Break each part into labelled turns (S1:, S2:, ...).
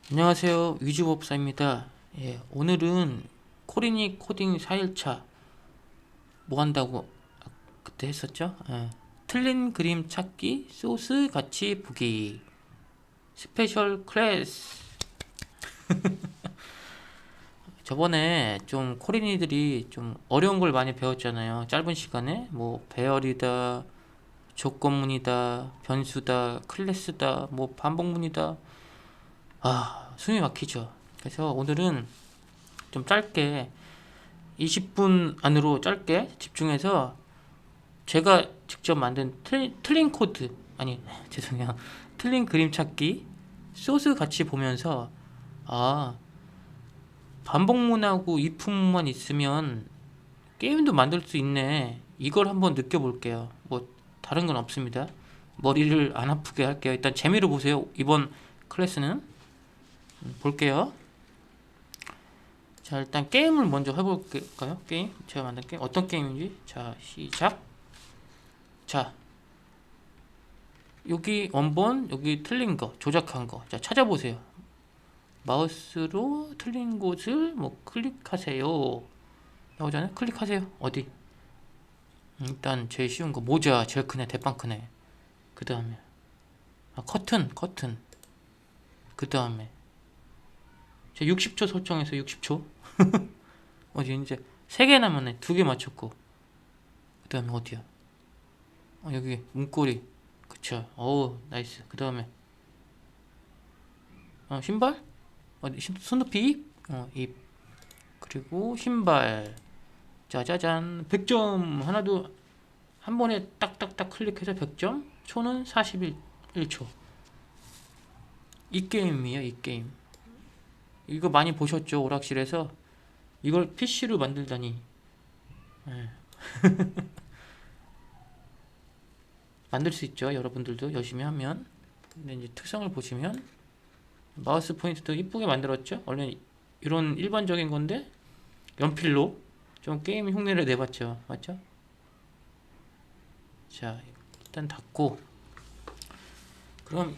S1: 안녕하세요. 위주법사입니다. 예, 오늘은 코리니 코딩 4일차 뭐 한다고 그때 했었죠? 예, 틀린 그림 찾기, 소스 같이 보기, 스페셜 클래스. 저번에 좀 코리니들이 좀 어려운 걸 많이 배웠잖아요. 짧은 시간에 뭐 배열이다, 조건문이다, 변수다, 클래스다, 뭐 반복문이다. 숨이 막히죠. 그래서 오늘은 좀 짧게 20분 안으로 짧게 집중해서 제가 직접 만든 틀린 코드, 아니 죄송해요, 틀린 그림 찾기 소스 같이 보면서 아, 반복문하고 이품만 있으면 게임도 만들 수 있네, 이걸 한번 느껴볼게요. 뭐 다른 건 없습니다. 머리를 안 아프게 할게요. 일단 재미로 보세요. 이번 클래스는 볼게요. 자, 일단 게임을 먼저 해볼까요? 게임, 제가 만든 게임 어떤 게임인지. 자, 시작. 자, 여기 원본, 여기 틀린 거, 조작한 거. 자, 찾아보세요. 마우스로 틀린 곳을 뭐 클릭하세요. 나오잖아요? 클릭하세요. 어디? 일단 제일 쉬운 거 모자, 제일 크네, 대빵 크네. 그 다음에 커튼. 그 다음에 제 60초 설정해서 60초. 어디 이제 3개 남았네. 2개 맞췄고. 그 다음에 어디야? 여기 문고리. 그쵸. 어우, 나이스. 그 다음에 신발? 스누피 입? 입. 그리고 신발. 짜자잔. 100점. 하나도 한 번에 딱딱딱 클릭해서 100점. 초는 41초. 이 게임이에요, 이 게임. 이거 많이 보셨죠, 오락실에서. 이걸 PC로 만들다니. 예. 만들 수 있죠, 여러분들도 열심히 하면. 근데 이제 특성을 보시면 마우스 포인트도 이쁘게 만들었죠. 원래 이런 일반적인 건데 연필로 좀 게임 흉내를 내봤죠, 맞죠? 자, 일단 닫고, 그럼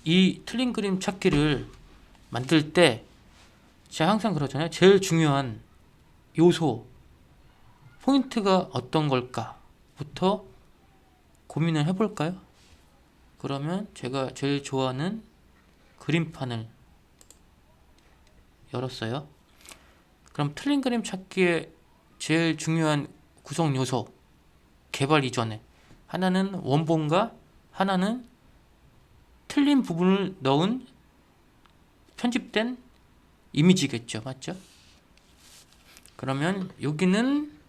S1: 이 틀린 그림 찾기를 만들 때 제가 항상 그러잖아요. 제일 중요한 요소, 포인트가 어떤 걸까부터 고민을 해볼까요? 그러면 제가 제일 좋아하는 그림판을 열었어요. 그럼 틀린 그림 찾기의 제일 중요한 구성 요소, 개발 이전에 하나는 원본과 하나는 틀린 부분을 넣은 편집된 이미지겠죠, 맞죠? 그러면 여기는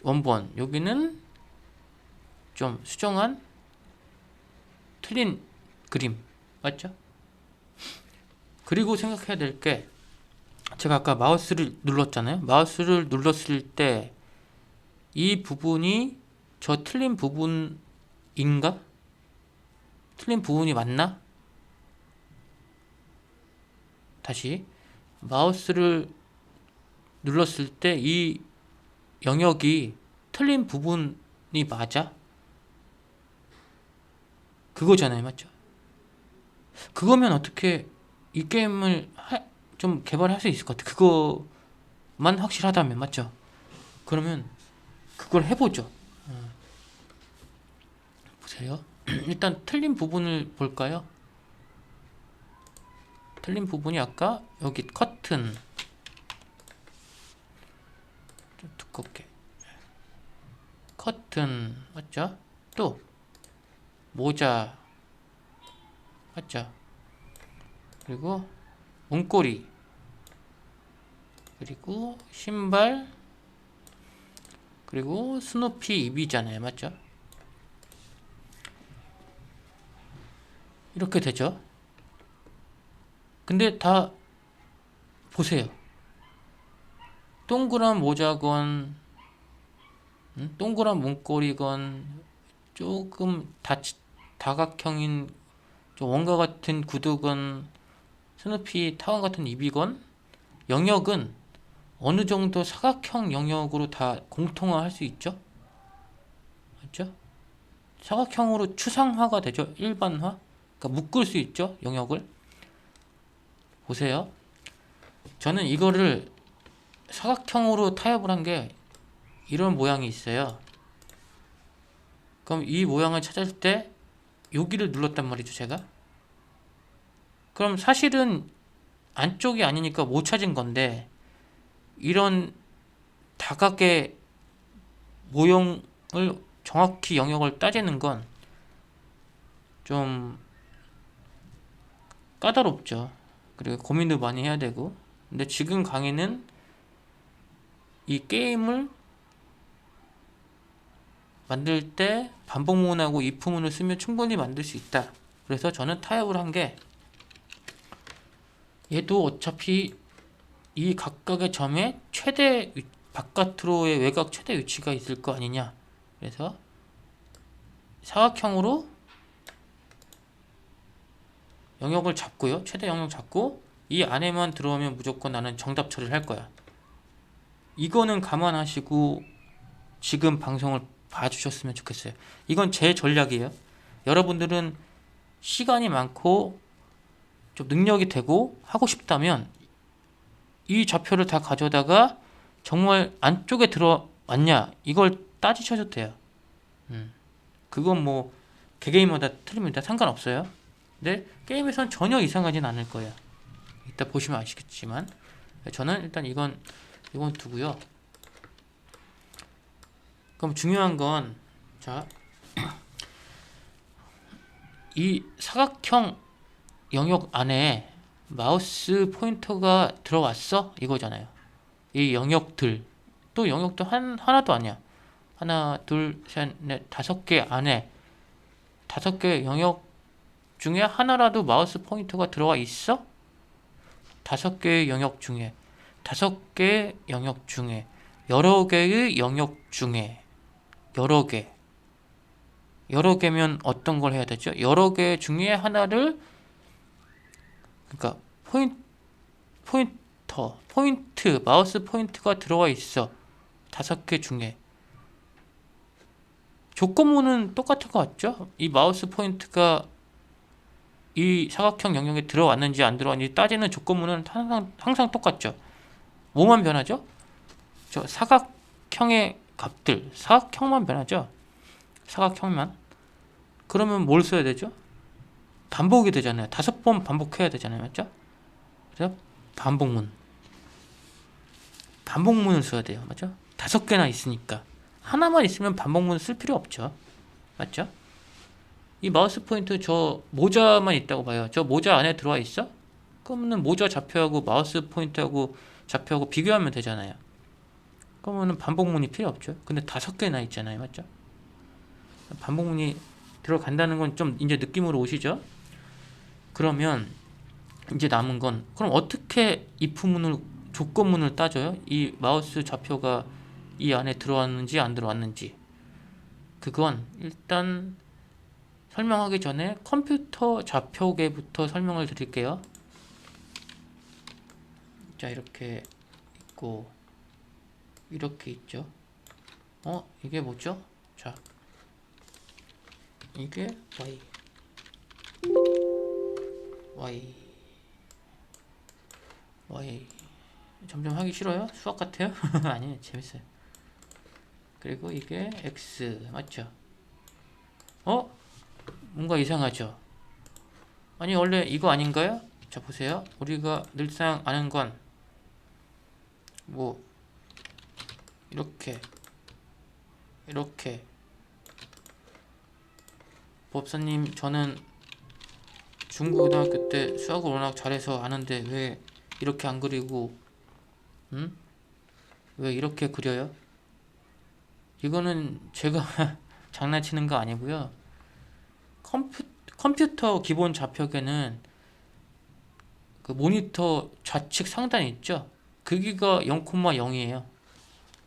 S1: 원본, 여기는 좀 수정한 틀린 그림, 맞죠? 그리고 생각해야 될 게, 제가 아까 마우스를 눌렀잖아요. 마우스를 눌렀을 때 이 부분이 저 틀린 부분인가? 틀린 부분이 맞나? 다시, 마우스를 눌렀을 때 이 영역이 틀린 부분이 맞아? 그거잖아요, 맞죠? 그거면 어떻게 이 게임을 좀 개발할 수 있을 것 같아. 그거만 확실하다면, 맞죠? 그러면 그걸 해보죠. 보세요. 일단 틀린 부분을 볼까요? 틀린 부분이 아까 여기 커튼, 좀 두껍게 커튼, 맞죠? 또 모자, 맞죠? 그리고 문고리, 그리고 신발, 그리고 스누피 입이잖아요, 맞죠? 이렇게 되죠. 근데 다 보세요. 동그란 모자건, 동그란 문고리건, 조금 다각형인 좀 원과 같은 구두건, 스누피 타원 같은 입이건, 영역은 어느 정도 사각형 영역으로 다 공통화할 수 있죠? 맞죠? 사각형으로 추상화가 되죠? 일반화? 그러니까 묶을 수 있죠, 영역을. 보세요. 저는 이거를 사각형으로 타협을 한 게 이런 모양이 있어요. 그럼 이 모양을 찾을 때 여기를 눌렀단 말이죠, 제가. 그럼 사실은 안쪽이 아니니까 못 찾은 건데, 이런 다각의 모형을 정확히 영역을 따지는 건 좀 까다롭죠. 그리고 고민도 많이 해야 되고. 근데 지금 강의는 이 게임을 만들 때 반복문하고 if문을 쓰면 충분히 만들 수 있다. 그래서 저는 타협을 한 게, 얘도 어차피 이 각각의 점에 최대 바깥으로의 외곽 최대 위치가 있을 거 아니냐. 그래서 사각형으로 영역을 잡고요. 최대 영역 잡고 이 안에만 들어오면 무조건 나는 정답 처리를 할 거야. 이거는 감안하시고 지금 방송을 봐주셨으면 좋겠어요. 이건 제 전략이에요. 여러분들은 시간이 많고 좀 능력이 되고 하고 싶다면 이 좌표를 다 가져다가 정말 안쪽에 들어왔냐 이걸 따지셔도 돼요. 그건 뭐 개개인마다 틀립니다. 상관없어요. 근데 게임에선 전혀 이상하진 않을 거예요. 이따 보시면 아시겠지만 저는 일단 이건 두고요. 그럼 중요한 건, 자, 이 사각형 영역 안에 마우스 포인터가 들어왔어? 이거잖아요. 이 영역들, 또 영역도 하나도 아니야. 하나, 둘, 셋, 넷, 5개 안에 5개 영역 중에 하나라도 마우스 포인터가 들어와 있어? 5개의 영역 중에, 5개의 영역 중에, 여러 개의 영역 중에, 여러 개면 어떤 걸 해야 되죠? 여러 개 중에 하나를, 그러니까 포인트, 마우스 포인트가 들어와 있어. 5개 중에. 조건문은 똑같은 것 같죠? 이 마우스 포인트가 이 사각형 영역에 들어왔는지 안 들어왔는지 따지는 조건문은 항상 똑같죠. 뭐만 변하죠? 저 사각형의 값들, 사각형만 변하죠. 사각형만. 그러면 뭘 써야 되죠? 반복이 되잖아요. 5번 반복해야 되잖아요. 맞죠? 그래서 반복문을 써야 돼요. 맞죠? 5개나 있으니까. 하나만 있으면 반복문을 쓸 필요 없죠. 맞죠? 이 마우스 포인트 저 모자만 있다고 봐요. 저 모자 안에 들어와 있어? 그러면은 모자 좌표하고 마우스 포인트하고 좌표하고 비교하면 되잖아요. 그러면은 반복문이 필요 없죠. 근데 5개나 있잖아요. 맞죠? 반복문이 들어간다는 건 좀 이제 느낌으로 오시죠? 그러면 이제 남은 건, 그럼 어떻게 if문을, 조건문을 따져요? 이 마우스 좌표가 이 안에 들어왔는지 안 들어왔는지. 그건 일단 설명하기 전에 컴퓨터 좌표계부터 설명을 드릴게요. 자, 이렇게 있고 이렇게 있죠. 이게 뭐죠? 자, 이게 Y. 점점 하기 싫어요? 수학 같아요? 아니에요, 재밌어요. 그리고 이게 X, 맞죠? 뭔가 이상하죠? 아니, 원래 이거 아닌가요? 자, 보세요. 우리가 늘상 아는 건 뭐 이렇게 법사님, 저는 중고등학교 때 수학을 워낙 잘해서 아는데 왜 이렇게 안 그리고 왜 이렇게 그려요? 이거는 제가 장난치는 거 아니고요. 컴퓨터 기본 좌표계는 그 모니터 좌측 상단에 있죠? 거기가 0,0이에요.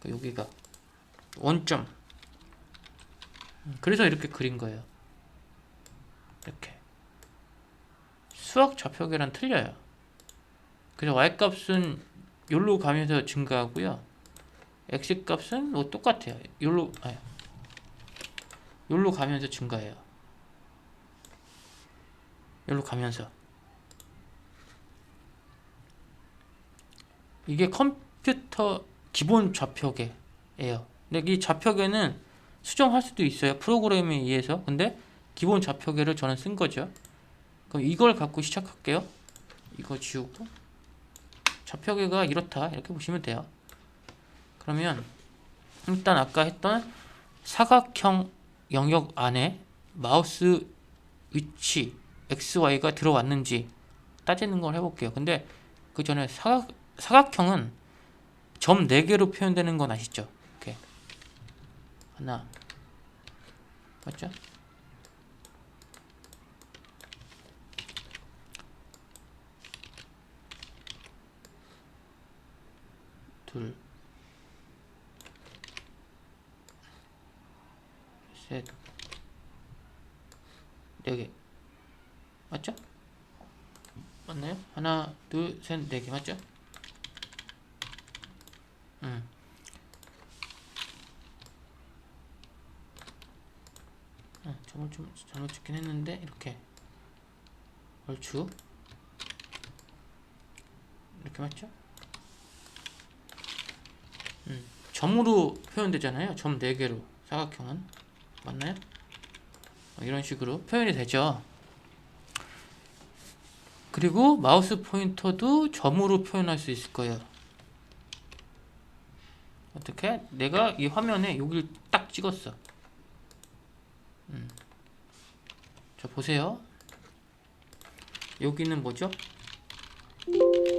S1: 여기가 원점. 그래서 이렇게 그린 거예요. 이렇게. 수학 좌표계랑 틀려요. 그래서 y-값은 여기로 가면서 증가하고요. x-값은 뭐 똑같아요. 여기로 가면서 증가해요. 여기로 가면서 이게 컴퓨터 기본 좌표계예요. 근데 이 좌표계는 수정할 수도 있어요. 프로그램에 의해서. 근데 기본 좌표계를 저는 쓴 거죠. 그럼 이걸 갖고 시작할게요. 이거 지우고 좌표계가 이렇다 이렇게 보시면 돼요. 그러면 일단 아까 했던 사각형 영역 안에 마우스 위치 XY가 들어왔는지 따지는 걸 해볼게요. 근데 그 전에 사각형은 점 4개로 표현되는 건 아시죠? 이렇게 하나 맞죠? 둘 셋 4개 맞죠? 맞나요? 하나 둘 셋 4개 맞죠? 점을 좀 잘못 찍긴 했는데 이렇게 얼추 이렇게 맞죠? 점으로 표현되잖아요. 점 4개로 사각형은 맞나요? 이런 식으로 표현이 되죠. 그리고 마우스 포인터도 점으로 표현할 수 있을 거예요. 어떻게? 내가 이 화면에 여기를 딱 찍었어. 자 보세요. 여기는 뭐죠?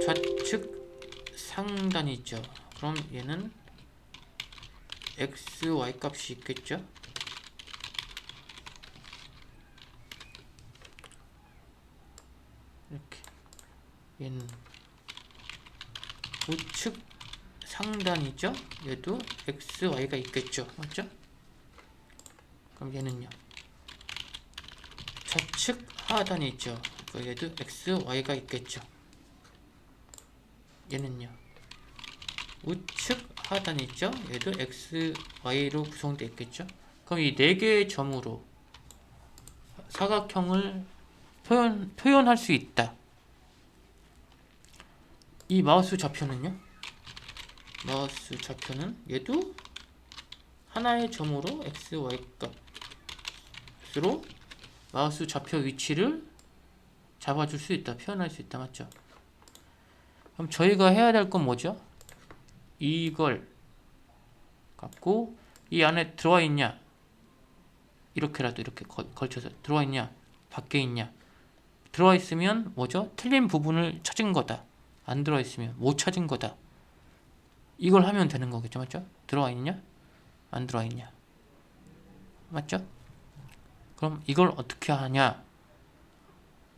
S1: 좌측 상단이 있죠. 그럼 얘는 x, y 값이 있겠죠? 이렇게 얘는 우측 상단이죠? 얘도 x, y가 있겠죠? 맞죠? 그럼 얘는요? 좌측 하단이 있죠? 얘도 x, y가 있겠죠? 얘는요? 우측 하단이 있죠? 얘도 x, y로 구성되어 있겠죠? 그럼 이 4개의 점으로 사각형을 표현할 수 있다. 이 마우스 좌표는요? 마우스 좌표는 얘도 하나의 점으로 x, y 값으로 마우스 좌표 위치를 잡아줄 수 있다. 표현할 수 있다. 맞죠? 그럼 저희가 해야 될 건 뭐죠? 이걸 갖고 이 안에 들어와 있냐? 이렇게라도 이렇게 걸쳐서 들어와 있냐? 밖에 있냐? 들어와 있으면 뭐죠? 틀린 부분을 찾은 거다. 안 들어와 있으면 못 찾은 거다. 이걸 하면 되는 거겠죠. 맞죠? 들어와 있냐? 안 들어와 있냐? 맞죠? 그럼 이걸 어떻게 하냐?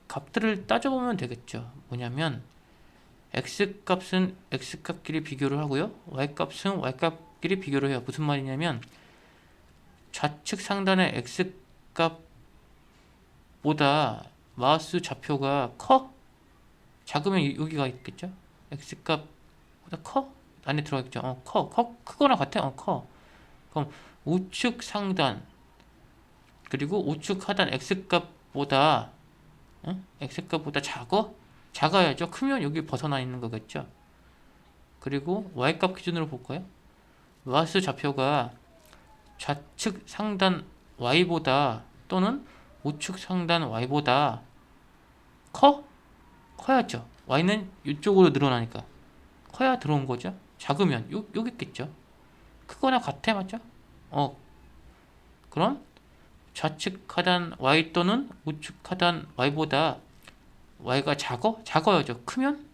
S1: 값들을 따져보면 되겠죠. 뭐냐면 x값은 x값끼리 비교를 하고요. y값은 y값끼리 비교를 해요. 무슨 말이냐면 좌측 상단의 x값보다 마우스 좌표가 커? 작으면 여기가 있겠죠? x값보다 커? 안에 들어있죠? 크거나 같아? 커. 그럼 우측 상단 그리고 우측 하단 x값보다 x값보다 작아야죠. 크면 여기 벗어나 있는 거겠죠. 그리고 y값 기준으로 볼까요? 마우스 좌표가 좌측 상단 y보다 또는 우측 상단 y보다 커야죠. y는 이쪽으로 늘어나니까 커야 들어온 거죠. 작으면 여기 있겠죠. 크거나 같아 맞죠? 그럼 좌측 하단 y 또는 우측 하단 y보다 y가 작아야죠. 크면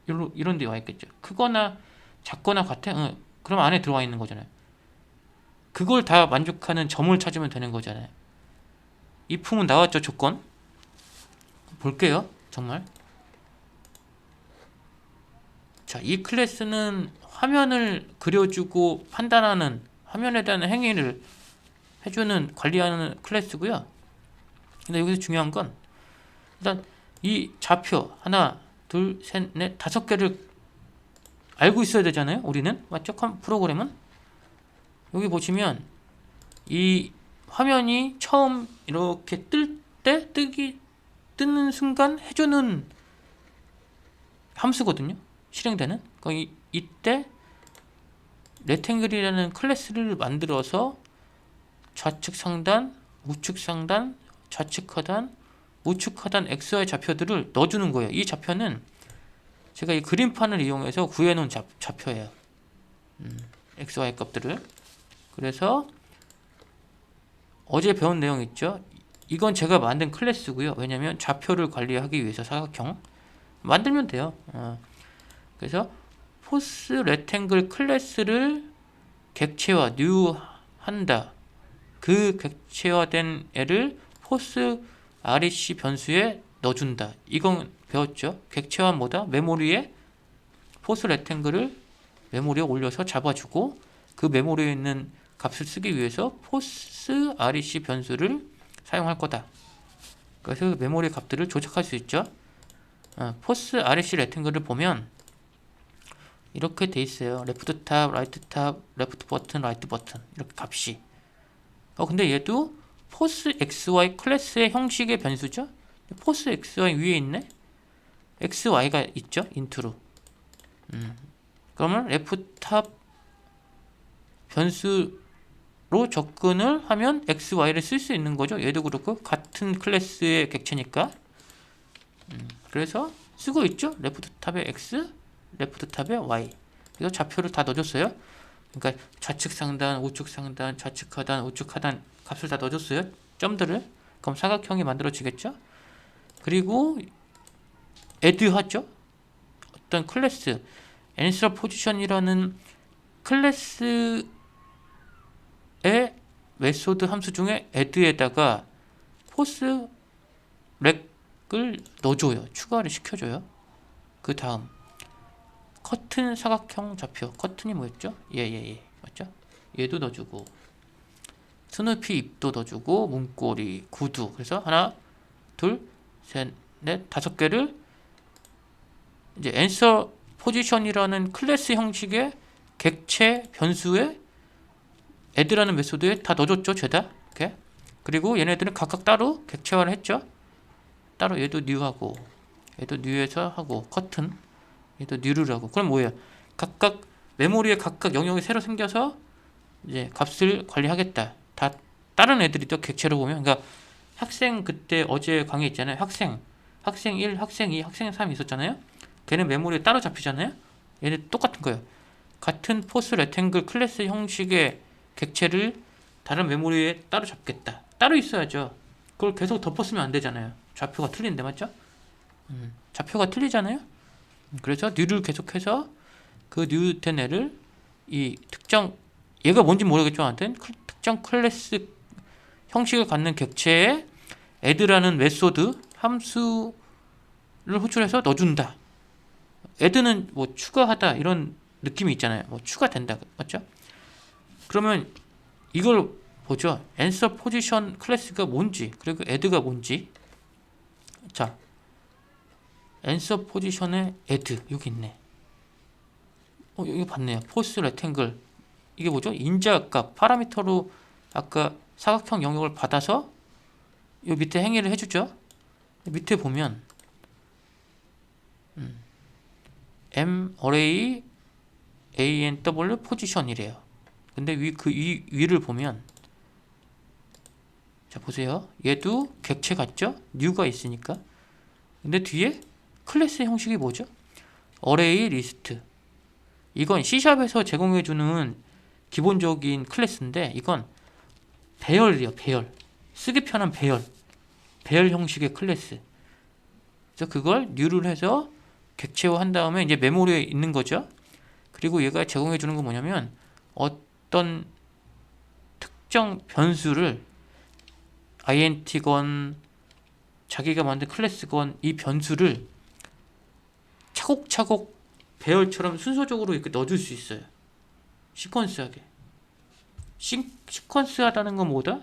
S1: 이런 데 와 있겠죠. 크거나 작거나 같아? 그럼 안에 들어와 있는 거잖아요. 그걸 다 만족하는 점을 찾으면 되는 거잖아요. if은 나왔죠. 조건 볼게요. 정말 자, 이 클래스는 화면을 그려주고 판단하는 화면에 대한 행위를 해주는 관리하는 클래스고요. 근데 여기서 중요한 건 일단 이 좌표 하나 둘 셋 넷 5개를 알고 있어야 되잖아요. 우리는 맞죠? 프로그램은 여기 보시면 이 화면이 처음 이렇게 뜨기 뜨는 순간 해주는 함수거든요. 실행되는. 이때 레탱글이라는 클래스를 만들어서 좌측 상단, 우측 상단, 좌측 하단, 우측 하단 XY 좌표들을 넣어주는 거예요. 이 좌표는 제가 이 그림판을 이용해서 구해놓은 좌표예요. XY 값들을. 그래서 어제 배운 내용 있죠? 이건 제가 만든 클래스고요. 왜냐면 좌표를 관리하기 위해서 사각형 만들면 돼요. 그래서 포스 레탱글 클래스를 객체화 뉴 한다. 그 객체화된 애를 포스 REC 변수에 넣어준다. 이건 배웠죠? 객체화 뭐다? 메모리에 포스 레탱글을 메모리에 올려서 잡아주고 그 메모리에 있는 값을 쓰기 위해서 포스 REC 변수를 사용할 거다. 그래서 메모리 값들을 조작할 수 있죠. 포스 REC 레탱글을 보면 이렇게 돼 있어요. 레프트 탑, 라이트 탑, 레프트 버튼, 라이트 버튼 이렇게 값이. 근데 얘도 포스 XY 클래스의 형식의 변수죠. 포스 XY 위에 있네. XY가 있죠. 인트로. 그러면 레프트 탑 변수로 접근을 하면 XY를 쓸 수 있는 거죠. 얘도 그렇고 같은 클래스의 객체니까. 그래서 쓰고 있죠. 레프트 탑에 X, 레프트 탑에 Y. 그래서 좌표를 다 넣어줬어요. 그러니까 좌측 상단, 우측 상단, 좌측 하단, 우측 하단 값을 다 넣어줬어요. 점들을. 그럼 사각형이 만들어지겠죠. 그리고 add 하죠. 어떤 클래스 answer position이라는 클래스의 메소드 함수 중에 add에다가 포스 렉을 넣어줘요. 추가를 시켜줘요. 그 다음 커튼 사각형 좌표. 커튼이 뭐였죠? 예. 맞죠? 얘도 넣어주고 스누피 입도 넣어주고 문고리, 구두. 그래서 하나, 둘, 셋, 넷, 5개를 이제 answer position이라는 클래스 형식의 객체 변수에 add라는 메소드에 다 넣어줬죠. 죄다. 이렇게. 그리고 얘네들은 각각 따로 객체화를 했죠. 따로 얘도 new하고 얘도 new에서 하고 커튼 얘도 new를 하고. 그럼 뭐예요? 각각 메모리에 각각 영역이 새로 생겨서 이제 값을 관리하겠다. 다 다른 애들이 또 객체로 보면, 그러니까 학생 그때 어제 강의 있잖아요. 학생 1, 학생 2, 학생 3 있었잖아요. 걔는 메모리에 따로 잡히잖아요. 얘는 똑같은 거예요. 같은 포스 레탱글 클래스 형식의 객체를 다른 메모리에 따로 잡겠다. 따로 있어야죠. 그걸 계속 덮었으면 안 되잖아요. 좌표가 틀린데, 맞죠? 좌표가 틀리잖아요. 그래서 new를 계속해서 그 new 된 애를 이 특정, 얘가 뭔지 모르겠지만 하여튼 특정 클래스 형식을 갖는 객체에 add라는 메소드 함수를 호출해서 넣어준다. add는 뭐 추가하다 이런 느낌이 있잖아요. 뭐 추가된다, 맞죠? 그러면 이걸 보죠. answer position 클래스가 뭔지, 그리고 add가 뭔지. 자, answer position에 add 여기 있네. 여기 봤네요. 포스 레탱글. 이게 뭐죠? 인자값 파라미터로 아까 사각형 영역을 받아서 이 밑에 행위를 해주죠. 밑에 보면 m array anw 포지션이래요. 근데 이 위를 보면, 자 보세요. 얘도 객체 같죠? new가 있으니까. 근데 뒤에 클래스 형식이 뭐죠? array list. 이건 C샵에서 제공해주는 기본적인 클래스인데, 이건 배열이에요. 배열. 쓰기 편한 배열 형식의 클래스. 그래서 그걸 new를 해서 객체화 한 다음에 이제 메모리에 있는 거죠. 그리고 얘가 제공해주는 건 뭐냐면, 어떤 특정 변수를 int건 자기가 만든 클래스건 이 변수를 차곡차곡 배열처럼 순서적으로 이렇게 넣어줄 수 있어요. 시퀀스하게. 시퀀스하다는 건 뭐다?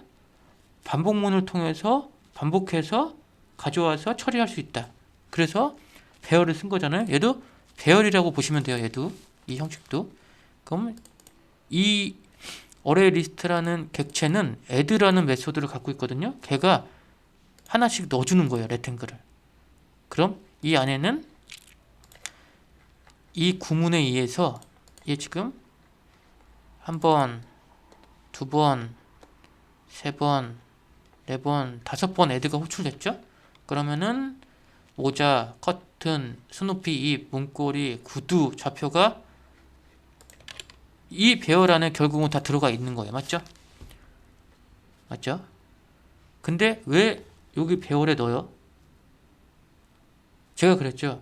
S1: 반복문을 통해서 반복해서 가져와서 처리할 수 있다. 그래서 배열을 쓴 거잖아요. 얘도 배열이라고 보시면 돼요. 얘도 이 형식도. 그럼 이 array list라는 객체는 add라는 메소드를 갖고 있거든요. 걔가 하나씩 넣어주는 거예요. 레탱글을. 그럼 이 안에는 이 구문에 의해서 얘 지금 한 번, 두 번, 세 번, 네 번, 다섯 번 애드가 호출됐죠? 그러면은 모자, 커튼, 스누피, 입, 문고리, 구두, 좌표가 이 배열 안에 결국은 다 들어가 있는 거예요. 맞죠? 맞죠? 근데 왜 여기 배열에 넣어요? 제가 그랬죠.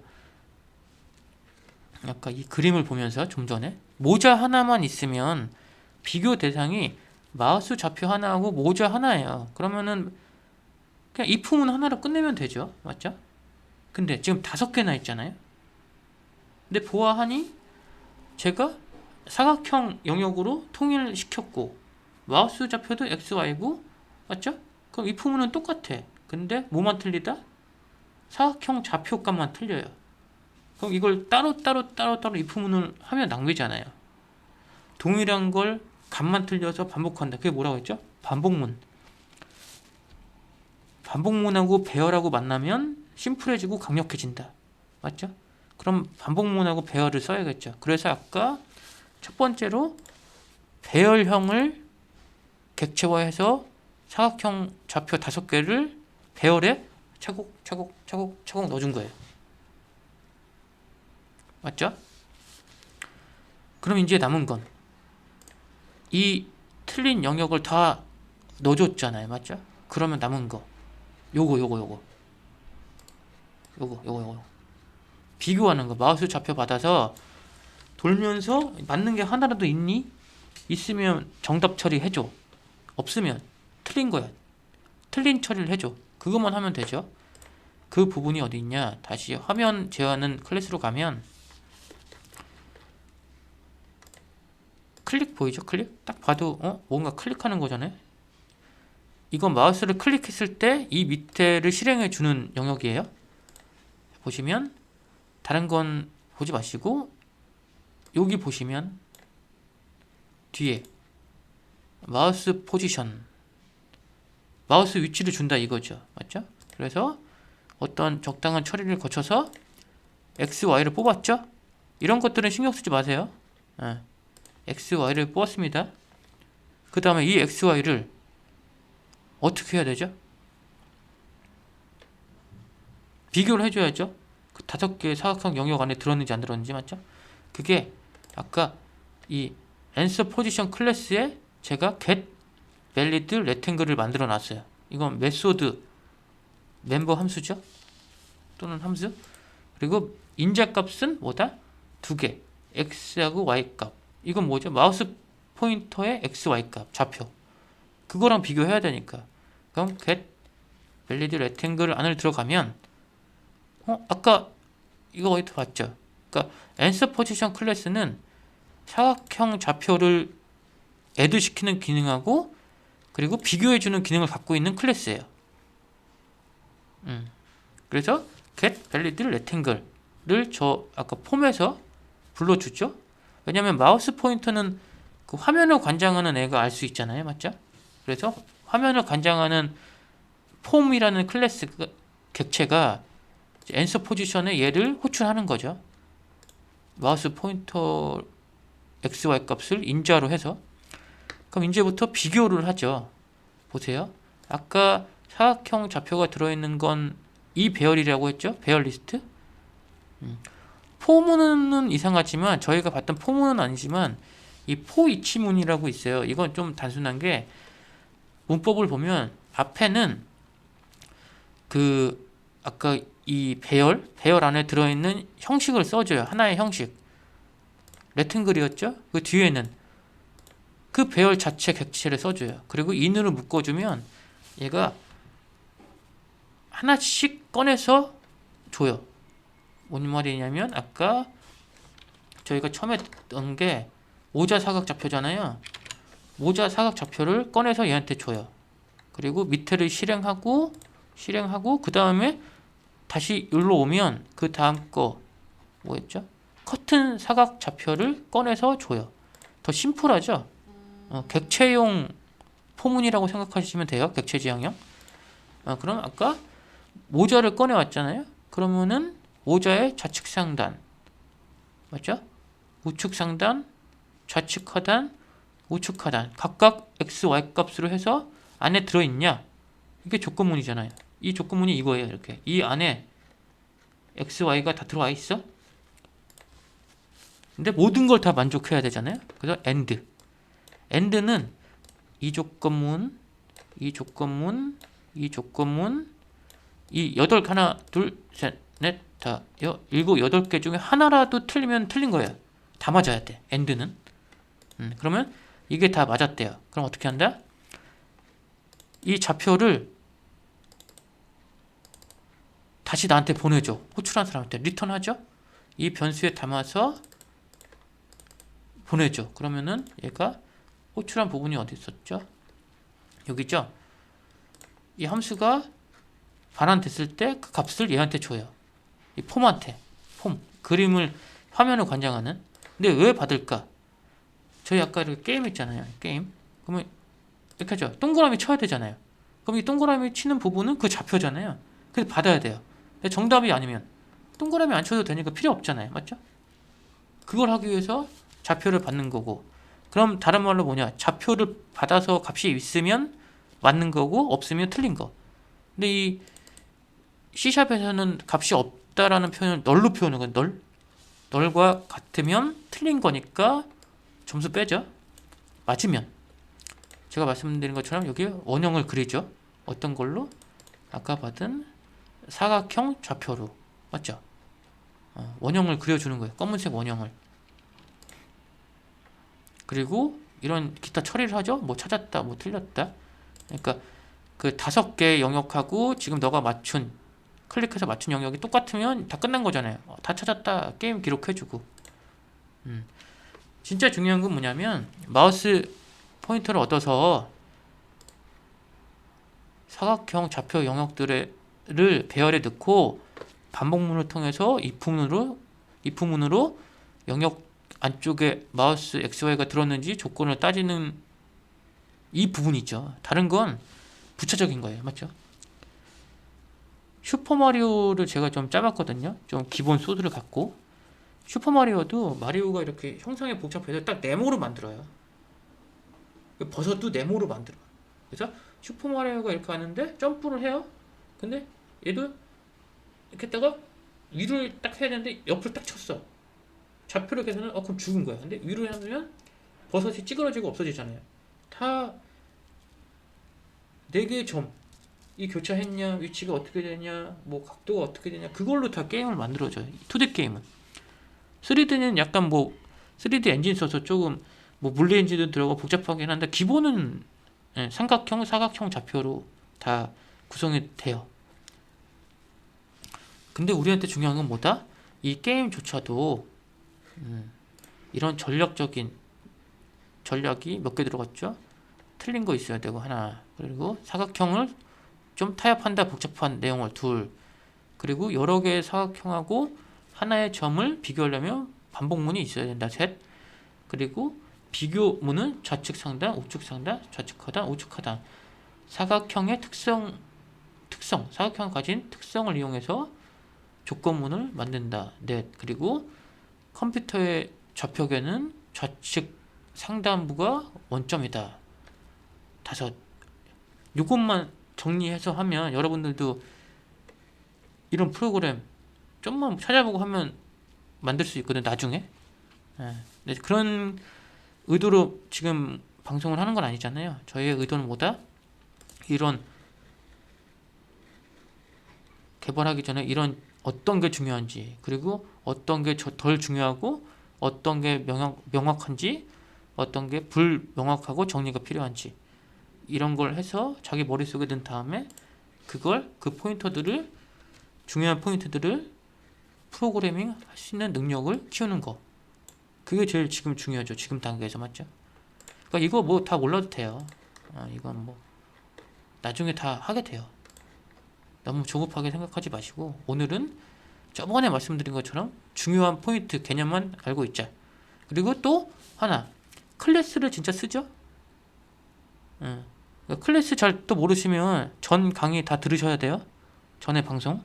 S1: 아까 이 그림을 보면서 좀 전에 모자 하나만 있으면 비교 대상이 마우스 좌표 하나하고 모자 하나예요. 그러면은 그냥 이 품은 하나로 끝내면 되죠. 맞죠? 근데 지금 5개나 있잖아요. 근데 보아하니 제가 사각형 영역으로 통일시켰고 마우스 좌표도 XY고 맞죠? 그럼 이 품은 똑같아. 근데 뭐만 틀리다? 사각형 좌표값만 틀려요. 그럼 이걸 따로 이 품문을 하면 낭비잖아요. 동일한 걸 값만 틀려서 반복한다. 그게 뭐라고 했죠? 반복문. 반복문하고 배열하고 만나면 심플해지고 강력해진다. 맞죠? 그럼 반복문하고 배열을 써야겠죠. 그래서 아까 첫 번째로 배열형을 객체화해서 사각형 좌표 5개를 배열에 차곡차곡 넣어준 거예요. 맞죠? 그럼 이제 남은 건 이 틀린 영역을 다 넣어줬잖아요. 맞죠? 그러면 남은 거 요거 비교하는 거. 마우스 좌표 받아서 돌면서 맞는 게 하나라도 있니? 있으면 정답 처리해줘. 없으면 틀린 거야. 틀린 처리를 해줘. 그것만 하면 되죠. 그 부분이 어디 있냐? 다시 화면 제어하는 클래스로 가면 클릭 보이죠? 클릭? 딱 봐도 뭔가 클릭하는 거잖아요. 이건 마우스를 클릭했을 때 이 밑에를 실행해 주는 영역이에요. 보시면 다른 건 보지 마시고 여기 보시면 뒤에 마우스 포지션, 마우스 위치를 준다 이거죠. 맞죠? 그래서 어떤 적당한 처리를 거쳐서 X, Y를 뽑았죠? 이런 것들은 신경 쓰지 마세요. X, Y를 뽑았습니다. 그 다음에 이 X, Y를 어떻게 해야 되죠? 비교를 해줘야죠. 그 5개의 사각형 영역 안에 들었는지 안 들었는지. 맞죠? 그게 아까 이 answer position 클래스에 제가 get valid rectangle을 만들어 놨어요. 이건 메소드 멤버 함수죠. 또는 함수. 그리고 인자 값은 뭐다? 2개. x하고 y 값. 이건 뭐죠? 마우스 포인터의 x, y 값, 좌표. 그거랑 비교해야 되니까. 그럼 get valid rectangle 안을 들어가면 아까 이거 어디서 봤죠? 그러니까 answer position 클래스는 사각형 좌표를 add 시키는 기능하고 그리고 비교해주는 기능을 갖고 있는 클래스예요. 그래서 get valid rectangle를 저 아까 폼에서 불러주죠. 왜냐면 마우스 포인터는 그 화면을 관장하는 애가 알 수 있잖아요. 맞죠? 그래서 화면을 관장하는 폼이라는 클래스 객체가 answer 포지션에 얘를 호출하는 거죠. 마우스 포인터 XY 값을 인자로 해서. 그럼 이제부터 비교를 하죠. 보세요. 아까 사각형 좌표가 들어있는 건 이 배열이라고 했죠. 배열 리스트. 포문은 이상하지만 저희가 봤던 포문은 아니지만 이 포이치문이라고 있어요. 이건 좀 단순한 게 문법을 보면 앞에는 그 아까 이 배열 안에 들어있는 형식을 써줘요. 하나의 형식. 레팅글이었죠? 그 뒤에는 그 배열 자체 객체를 써줘요. 그리고 인으로 묶어주면 얘가 하나씩 꺼내서 줘요. 뭔 말이냐면 아까 저희가 처음에 했던 게 모자 사각 좌표잖아요. 모자 사각 좌표를 꺼내서 얘한테 줘요. 그리고 밑에를 실행하고 그 다음에 다시 여기로 오면 그 다음 거 뭐였죠? 커튼 사각 좌표를 꺼내서 줘요. 더 심플하죠? 객체용 포문이라고 생각하시면 돼요. 객체 지향형. 그럼 아까 모자를 꺼내 왔잖아요. 그러면은 모자의 좌측 상단 맞죠? 우측 상단, 좌측 하단, 우측 하단 각각 x, y 값으로 해서 안에 들어있냐? 이게 조건문이잖아요. 이 조건문이 이거예요. 이렇게 이 안에 x, y가 다 들어와 있어. 근데 모든 걸 다 만족해야 되잖아요. 그래서 AND는 이 조건문, 이 조건문, 이 조건문, 이 하나, 둘, 셋, 넷, 다, 일곱, 여덟 개 중에 하나라도 틀리면 틀린 거예요. 다 맞아야 돼. AND는. 그러면 이게 다 맞았대요. 그럼 어떻게 한다? 이 좌표를 다시 나한테 보내줘. 호출한 사람한테 리턴하죠. 이 변수에 담아서 보내줘. 그러면은 얘가 호출한 부분이 어디 있었죠? 여기죠. 이 함수가 반환됐을 때 그 값을 얘한테 줘요. 이 폼한테. 그림을 화면을 관장하는. 근데 왜 받을까? 저희 아까 이렇게 게임 있잖아요. 게임. 그러면 이렇게 하죠. 동그라미 쳐야 되잖아요. 그럼 이 동그라미 치는 부분은 그 좌표잖아요. 그래서 받아야 돼요. 근데 정답이 아니면 동그라미 안 쳐도 되니까 필요 없잖아요. 맞죠? 그걸 하기 위해서 좌표를 받는 거고. 그럼 다른 말로 뭐냐? 좌표를 받아서 값이 있으면 맞는 거고 없으면 틀린 거. 근데 이 C샵에서는 값이 없다라는 표현을 널로 표현하는 거예요. 널과 같으면 틀린 거니까 점수 빼죠. 맞으면 제가 말씀드린 것처럼 여기 원형을 그리죠. 어떤 걸로? 아까 받은 사각형 좌표로. 맞죠? 원형을 그려주는 거예요. 검은색 원형을. 그리고 이런 기타 처리를 하죠. 뭐 찾았다, 뭐 틀렸다. 그러니까 그 5개 영역하고 지금 너가 맞춘 클릭해서 맞춘 영역이 똑같으면 다 끝난 거잖아요. 다 찾았다. 게임 기록해주고. 진짜 중요한 건 뭐냐면 마우스 포인터를 얻어서 사각형 좌표 영역들을 배열에 넣고 반복문을 통해서 if문으로 영역 안쪽에 마우스 XY가 들었는지 조건을 따지는 이 부분이죠. 다른 건 부차적인 거예요. 맞죠? 슈퍼마리오를 제가 좀 짜봤거든요. 좀 기본 소스를 갖고. 슈퍼마리오도 마리오가 이렇게 형상이 복잡해서 딱 네모로 만들어요. 버섯도 네모로 만들어요. 그래서 슈퍼마리오가 이렇게 하는데 점프를 해요. 근데 얘도 이렇게 했다가 위를 딱 해야 되는데 옆을 딱 쳤어. 좌표를 계산은 그럼 죽은 거야. 근데 위로 하면 버섯이 찌그러지고 없어지잖아요. 다 4개의 점. 이 교차했냐, 위치가 어떻게 되냐, 뭐 각도가 어떻게 되냐, 그걸로 다 게임을 만들어줘요. 2D 게임은. 3D는 약간 뭐 3D 엔진 써서 조금 뭐 물리 엔진도 들어가고 복잡하긴 한데 기본은 삼각형, 사각형 좌표로 다 구성이 돼요. 근데 우리한테 중요한 건 뭐다? 이 게임조차도 이런 전략이 몇 개 들어갔죠? 틀린 거 있어야 되고 하나, 그리고 사각형을 좀 타협한다 복잡한 내용을 둘, 그리고 여러 개의 사각형하고 하나의 점을 비교하려면 반복문이 있어야 된다 셋, 그리고 비교문은 좌측 상단, 우측 상단, 좌측 하단, 우측 하단. 사각형의 사각형이 가진 특성을 이용해서 조건문을 만든다 넷, 그리고 컴퓨터의 좌표계는 좌측 상단부가 원점이다 다섯. 이것만 정리해서 하면 여러분들도 이런 프로그램 좀만 찾아보고 하면 만들 수 있거든 나중에. 네, 그런 의도로 지금 방송을 하는 건 아니잖아요. 저희의 의도는 뭐다? 이런 개발하기 전에 이런 어떤 게 중요한지, 그리고 어떤 게 덜 중요하고 어떤 게 명확한지, 어떤 게 불명확하고 정리가 필요한지, 이런 걸 해서 자기 머릿속에 넣은 다음에 그 포인터들을, 중요한 포인트들을 프로그래밍 할 수 있는 능력을 키우는 거. 그게 제일 지금 중요하죠. 지금 단계에서. 맞죠? 그러니까 이거 뭐 다 몰라도 돼요. 이건 뭐 나중에 다 하게 돼요. 너무 조급하게 생각하지 마시고 오늘은 저번에 말씀드린 것처럼 중요한 포인트 개념만 알고 있자. 그리고 또 하나, 클래스를 진짜 쓰죠? 클래스 잘 또 모르시면 전 강의 다 들으셔야 돼요. 전에 방송.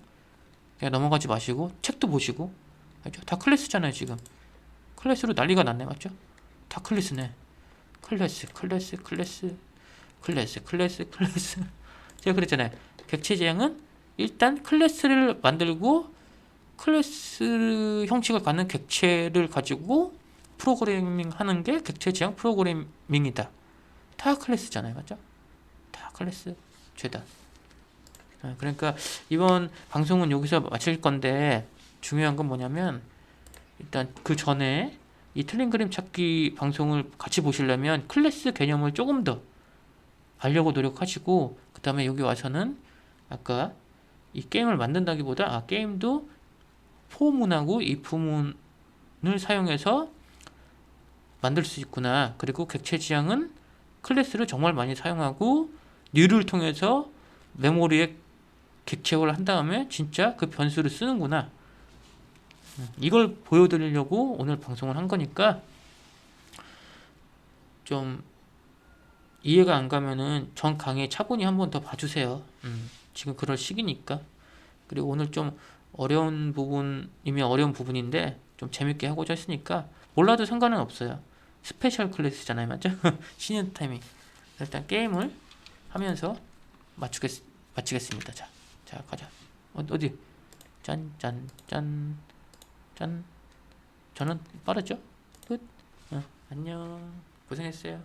S1: 그냥 넘어가지 마시고 책도 보시고. 알죠? 다 클래스잖아요 지금. 클래스로 난리가 났네. 맞죠? 다 클래스네. 클래스 클래스 클래스 클래스 클래스 클래스. 제가 그랬잖아요. 객체 지향은 일단 클래스를 만들고 클래스 형식을 갖는 객체를 가지고 프로그래밍 하는 게 객체 지향 프로그래밍이다. 다 클래스잖아요. 맞죠? 다 클래스 죄다. 그러니까 이번 방송은 여기서 마칠 건데 중요한 건 뭐냐면 일단 그 전에 이 틀린 그림 찾기 방송을 같이 보시려면 클래스 개념을 조금 더 알려고 노력하시고 그 다음에 여기 와서는 아까 이 게임을 만든다기보다 게임도 포문하고 if문을 사용해서 만들 수 있구나. 그리고 객체 지향은 클래스를 정말 많이 사용하고 뉘를 통해서 메모리에 객체화를 한 다음에 진짜 그 변수를 쓰는구나. 이걸 보여드리려고 오늘 방송을 한 거니까 좀 이해가 안 가면은 전 강의 차분히 한번 더 봐주세요. 지금 그럴 시기니까. 그리고 오늘 좀 어려운 부분이면 어려운 부분인데 좀 재밌게 하고자 했으니까 몰라도 상관은 없어요. 스페셜 클래스잖아요, 맞죠? 쉬는 타이밍. 일단 게임을 하면서 마치겠습니다. 자 가자. 어디? 짠, 짠, 짠, 짠. 저는 빠르죠? 끝. 안녕. 고생했어요.